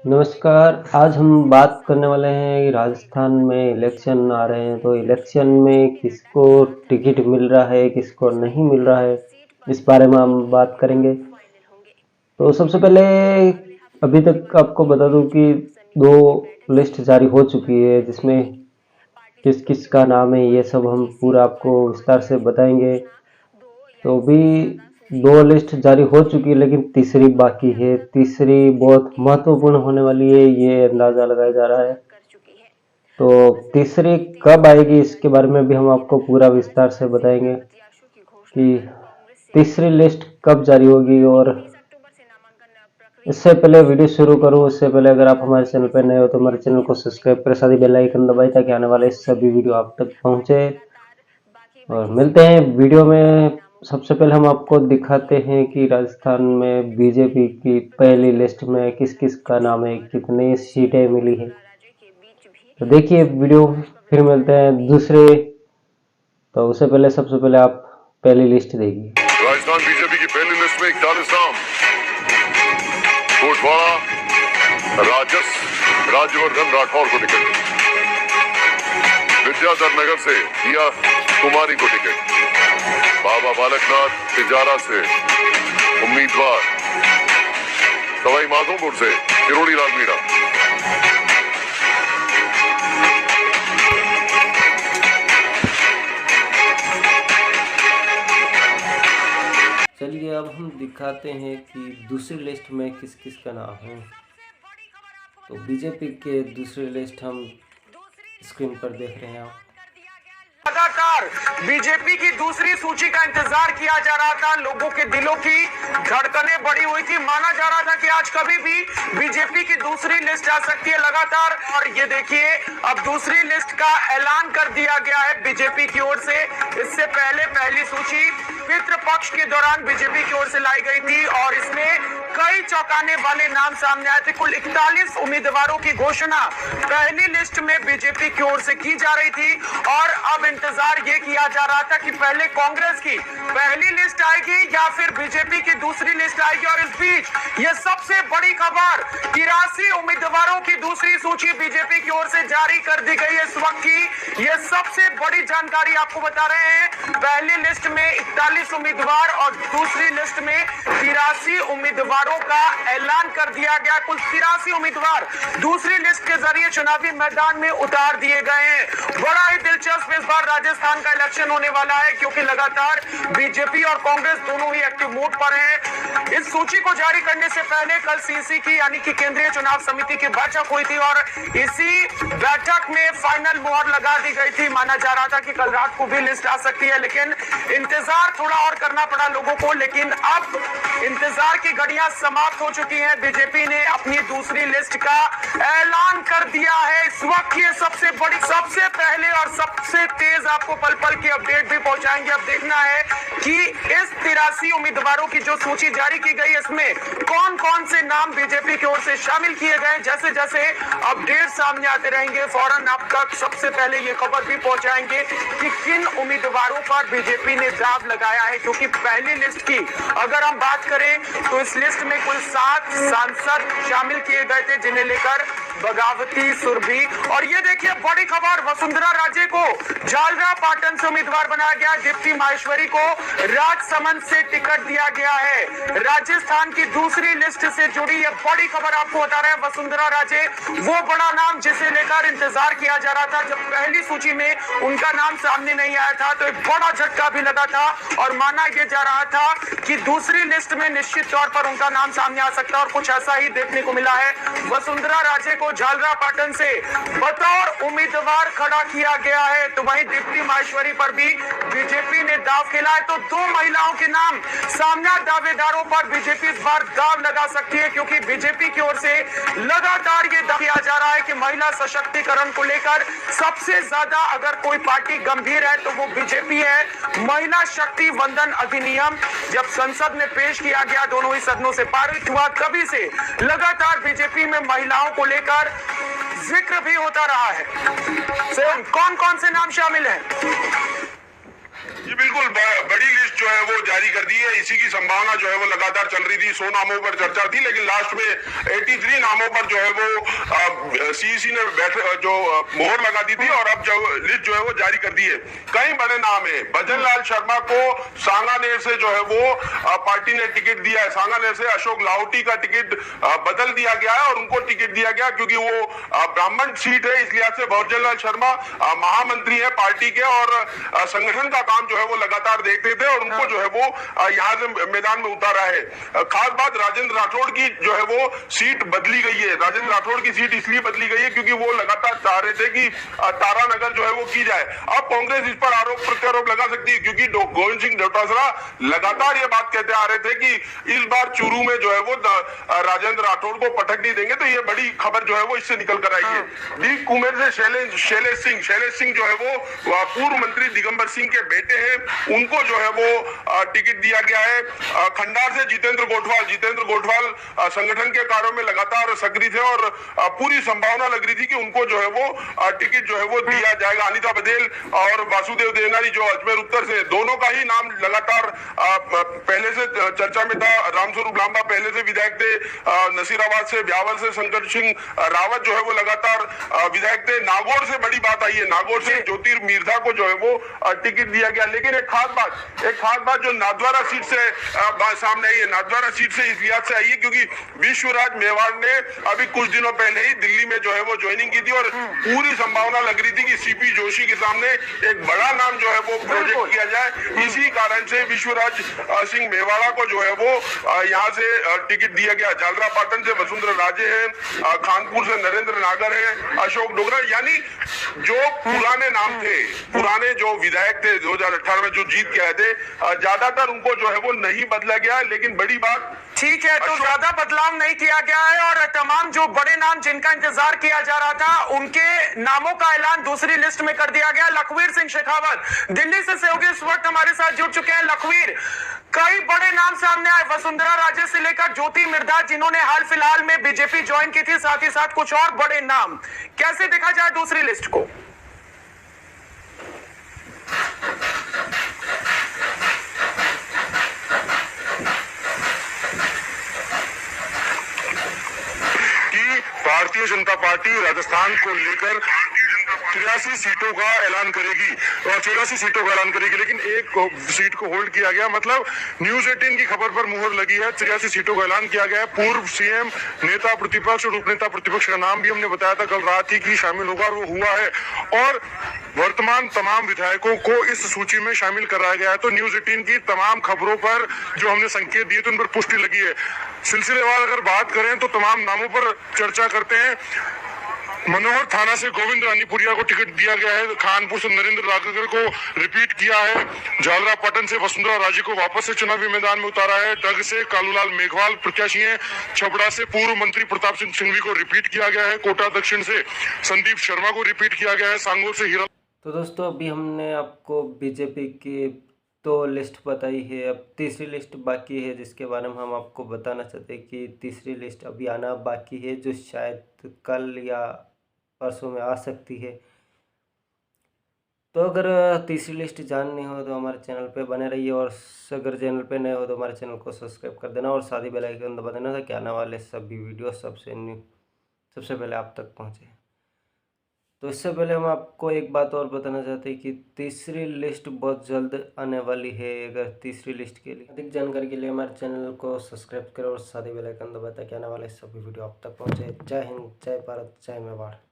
नमस्कार, आज हम बात करने वाले हैं कि राजस्थान में इलेक्शन आ रहे हैं, तो इलेक्शन में किसको टिकट मिल रहा है, किसको नहीं मिल रहा है, इस बारे में हम बात करेंगे। तो सबसे पहले अभी तक आपको बता दूं कि 2 लिस्ट जारी हो चुकी है, जिसमें किस-किस का नाम है, ये सब हम पूरा आपको विस्तार से बताएँगे। तो अभी 2 लिस्ट जारी हो चुकी है, लेकिन तीसरी बाकी है। तीसरी बहुत महत्वपूर्ण होने वाली है, ये अंदाज़ा लगाया जा रहा है। तो तीसरी कब आएगी, इसके बारे में भी हम आपको पूरा विस्तार से बताएंगे कि तीसरी लिस्ट कब जारी होगी। और इससे पहले वीडियो शुरू करूं, उससे पहले अगर आप हमारे चैनल पर नए हो तो हमारे चैनल को सब्सक्राइब कर साथ ही बेल आइकन दबाएं ताकि आने वाले सभी वीडियो आप तक पहुंचे। और मिलते हैं वीडियो में। सबसे पहले हम आपको दिखाते हैं कि राजस्थान में बीजेपी की पहली लिस्ट में किस किस का नाम है, कितनी सीटें मिली है। तो देखिए वीडियो, फिर मिलते हैं दूसरे। तो उससे पहले सबसे पहले आप पहली लिस्ट देखिए। राजस्थान बीजेपी की पहली लिस्ट में 41 नाम। कोटवाड़ा राजस राज्यवर्धन राठौर को टिकट, विद्याधर नगर से दिया कुमारी को टिकट, बाबा बालकनाथ तिजारा से उम्मीदवार, सवाई माधोपुर से किरोड़ी लाल मीणा। चलिए अब हम दिखाते हैं कि दूसरी लिस्ट में किस किस का नाम है। तो बीजेपी के दूसरी लिस्ट हम स्क्रीन पर देख रहे हैं आप। लगातार बीजेपी की दूसरी सूची का इंतजार किया जा रहा था। लोगों के दिलों की धड़कनें बढ़ी हुई थी। माना जा रहा था कि आज कभी भी बीजेपी की दूसरी लिस्ट आ सकती है लगातार। और ये देखिए, अब दूसरी लिस्ट का ऐलान कर दिया गया है बीजेपी की ओर से। इससे पहले पहली सूची पितृपक्ष के दौरान बीजेपी की ओर से लाई गई थी और इसमें कई चौंकाने वाले नाम सामने आए थे। कुल 41 उम्मीदवारों की घोषणा पहली लिस्ट में बीजेपी की ओर से की जा रही थी। और अब इंतजार ये किया जा रहा था कि पहले कांग्रेस की पहली लिस्ट आएगी या फिर बीजेपी की दूसरी लिस्ट आएगी। और इस बीच ये सबसे बड़ी खबर, 83 उम्मीदवारों की दूसरी सूची बीजेपी की ओर से जारी कर दी गई है। इस वक्त की ये सबसे बड़ी जानकारी आपको बता रहे हैं। पहली लिस्ट में 41 उम्मीदवार और दूसरी लिस्ट में 83 उम्मीदवारों का ऐलान कर दिया गया। कुल 83 उम्मीदवार दूसरी लिस्ट के जरिए चुनावी मैदान में उतार दिए गए हैं। बड़ा ही दिलचस्प इस बार राजस्थान का इलेक्शन होने वाला है, क्योंकि लगातार बीजेपी और कांग्रेस दोनों ही एक्टिव मोड पर हैं। इस सूची को जारी करने से पहले कल सीसी की यानी कि केंद्रीय चुनाव समिति की बैठक हुई थी और इसी बैठक में फाइनल मोहर लगा दी गई थी। माना जा रहा था कि कल रात को भी लिस्ट आ सकती है, लेकिन इंतजार थोड़ा और करना पड़ा लोगों को। लेकिन अब इंतजार की घड़ियां समाप्त हो चुकी हैं। बीजेपी ने अपनी दूसरी लिस्ट का ऐलान कर दिया है। इस वक्त ये सबसे बड़ी, सबसे पहले और सबसे तेज आपको पल पल की अपडेट भी पहुंचाएंगे। अब देखना है कि इस 83 उम्मीदवारों की जो सूची जारी की गई, इसमें कौन कौन से नाम बीजेपी की ओर से शामिल किए गए। जैसे जैसे अपडेट सामने आते रहेंगे, फौरन आप तक सबसे पहले ये खबर भी पहुंचाएंगे कि किन उम्मीदवारों पर बीजेपी ने दाव लगाया है। क्योंकि पहली लिस्ट की अगर हम बात करें तो इस लिस्ट में कुल 7 सांसद शामिल किए गए थे, जिन्हें लेकर बगावती, सुरभि और ये देखिए बड़ी खबर, वसुंधरा राजे को झालरा पाटन से उम्मीदवार बनाया गया। दीप्ति माहेश्वरी को राजसमंद से टिकट दिया गया है। राजस्थान की दूसरी लिस्ट से जुड़ी ये बड़ी खबर आपको बता रहे हैं। वसुंधरा राजे वो बड़ा नाम जिसे लेकर इंतजार किया जा रहा था। जब पहली सूची में उनका नाम सामने नहीं आया था तो एक बड़ा झटका भी लगा था और माना यह जा रहा था कि दूसरी लिस्ट में निश्चित तौर पर उनका नाम सामने आ सकता है और कुछ ऐसा ही देखने को मिला है। वसुंधरा राजे को झालरा पाटन से बतौर उम्मीदवार खड़ा किया गया है। तो वहीं दीप्ति माहेश्वरी पर भी बीजेपी ने दाव खेला है। तो 2 महिलाओं के नाम सामने दावेदारों पर बीजेपी इस बार दाव लगा सकती है, क्योंकि बीजेपी की ओर से लगातार ये दावा किया जा रहा है कि महिला सशक्तिकरण को लेकर सबसे ज्यादा अगर कोई पार्टी गंभीर है तो वो बीजेपी है। महिला शक्ति वंदन अधिनियम जब संसद में पेश किया गया, दोनों ही सदनों से पारित हुआ, तभी से लगातार बीजेपी में महिलाओं को लेकर जिक्र भी होता रहा है। कौन कौन से नाम शामिल हैं? जी बिल्कुल, बड़ी लिस्ट जो है वो जारी कर दी है। इसी की संभावना जो है वो लगातार चल रही थी। 100 नामों पर चर्चा थी, लेकिन लास्ट में 83 नामों पर जो है वो सीईसी ने मोहर लगा दी थी और अब जो लिस्ट जो है वो जारी कर दी है। कई बड़े नाम है। भजन लाल शर्मा को सांगानेर से जो है वो पार्टी ने टिकट दिया है। सांगानेर से अशोक लाहौटी का टिकट बदल दिया गया है और उनको टिकट दिया गया क्योंकि वो ब्राह्मण सीट है। इस लिहाज से भजन लाल शर्मा महामंत्री है पार्टी के और संगठन का काम जो है वो लगातार देखते थे और उनको जो है वो यहाँ से मैदान में उतारा है। खास बात राजेंद्र राठौड़ की जो है वो सीट बदली गई है। राजेंद्र राठौड़ की सीट इसलिए बदली गई है क्योंकि वो लगातार चाह रहे थे कि तारानगर जो है वो की जाए। अब कांग्रेस इस पर आरोप प्रत्यारोप लगा सकती है क्योंकि गोविंद सिंह डोटासरा लगातार ये बात कहते आ रहे थे कि इस बार चूरू में जो है वो राजेंद्र राठौड़ को पटक नहीं देंगे। तो ये बड़ी खबर जो है वो इससे निकल कर आई है। दीप कुमेर से शैलेश सिंह जो है वो पूर्व मंत्री दिगंबर सिंह के बेटे हैं, उनको जो है वो टिकट दिया गया है। खंडार से जितेंद्र गोठवाल संगठन के कार्यों में लगातार सक्रिय थे और पूरी संभावना लग रही थी कि उनको जो है वो टिकट जो है वो दिया जाएगा। अनिता बघेल और वासुदेव देवनानी जो अजमेर उत्तर से, दोनों का ही नाम लगातार पहले से चर्चा में था। रामस्वरूप लांबा पहले से विधायक थे, नसीराबाद से, ब्यावर से शंकर सिंह रावत जो है वो लगातार विधायक थे। नागौर से बड़ी बात आई है, नागौर से ज्योतिर मिर्जा को जो है वो टिकट दिया गया। लेकिन एक खास बात जो नाथद्वारा सीट से सामने आई है, नाथद्वारा सीट से इस लिहाज से आई है क्योंकि विश्वराज मेवाड़ ने अभी कुछ दिनों पहले ही दिल्ली में जो है वो ज्वाइनिंग की थी और पूरी संभावना लग रही थी कि सीपी जोशी के सामने एक बड़ा नाम जो है वो प्रोजेक्ट किया जाए। इसी कारण से विश्वराज सिंह मेवाड़ा को जो है वो यहाँ से टिकट दिया गया। झालरा पाटन से वसुंधरा राजे हैं, खानपुर से नरेंद्र नागर है, अशोक डोगरा, यानी जो पुराने नाम थे, पुराने जो विधायक थे 2018 में जो जीत के आए थे, ज्यादातर उनको जो है वो नहीं बदला गया। लेकिन बड़ी बात ठीक है, तो ज्यादा बदलाव नहीं किया गया है और तमाम जो बड़े नाम जिनका इंतजार किया जा रहा था उनके नामों का ऐलान दूसरी लिस्ट में कर दिया गया। लखवीर सिंह शेखावत दिल्ली से सहयोगी इस वक्त हमारे साथ जुड़ चुके हैं। लखवीर, कई बड़े नाम सामने आए, वसुंधरा राजे से लेकर ज्योति मिर्धा जिन्होंने हाल फिलहाल में बीजेपी ज्वाइन की थी, साथ ही साथ कुछ और बड़े नाम। कैसे देखा जाए दूसरी लिस्ट को? भारतीय जनता पार्टी राजस्थान को लेकर 83 सीटों का ऐलान करेगी और 84 सीटों का ऐलान करेगी, लेकिन एक सीट को होल्ड किया गया। मतलब न्यूज 18 की खबर पर मुहर लगी है। 83 सीटों का ऐलान किया गया है। पूर्व सीएम, नेता प्रतिपक्ष और उपनेता प्रतिपक्ष का नाम भी हमने बताया था कल रात ही कि शामिल होगा और वो हुआ है और वर्तमान तमाम विधायकों को इस सूची में शामिल कराया गया है। तो न्यूज 18 की तमाम खबरों पर जो हमने संकेत दिए थे उन पर पुष्टि लगी है। सिलसिलेवार अगर बात करें तो तमाम नामों पर चर्चा करते हैं। मनोहर थाना से गोविंद रानीपुरिया को टिकट दिया गया है। खानपुर से नरेंद्र राघकर को रिपीट किया है। झालरा पटन से वसुंधरा राजे को वापस से चुनावी मैदान में उतारा है। डग से कालूलाल मेघवाल प्रत्याशी हैं। छबड़ा से पूर्व मंत्री प्रताप सिंह सिंघवी को रिपीट किया गया है। कोटा दक्षिण से संदीप शर्मा को रिपीट किया गया है। सांगोर से हीरा। तो दोस्तों, अभी हमने आपको बीजेपी की तो लिस्ट बताई है, अब तीसरी लिस्ट बाकी है जिसके बारे में हम आपको बताना चाहते हैं कि तीसरी लिस्ट अभी आना बाकी है, जो शायद कल या परसों में आ सकती है। तो अगर तीसरी लिस्ट जाननी हो तो हमारे चैनल पे बने रहिए और अगर चैनल पे नए हो तो हमारे चैनल को सब्सक्राइब कर देना और साथ ही बेल आइकन दबा देना ताकि आने वाले सभी वीडियो सबसे पहले आप तक पहुँचे। तो इससे पहले हम आपको एक बात और बताना चाहते हैं कि तीसरी लिस्ट बहुत जल्द आने वाली है। अगर तीसरी लिस्ट के लिए अधिक जानकारी के लिए हमारे चैनल को सब्सक्राइब करें और साथ ही बेल आइकन दबाएं ताकि आने वाले सभी वीडियो आप तक पहुंचे। जय हिंद, जय भारत, जय मेवाड़।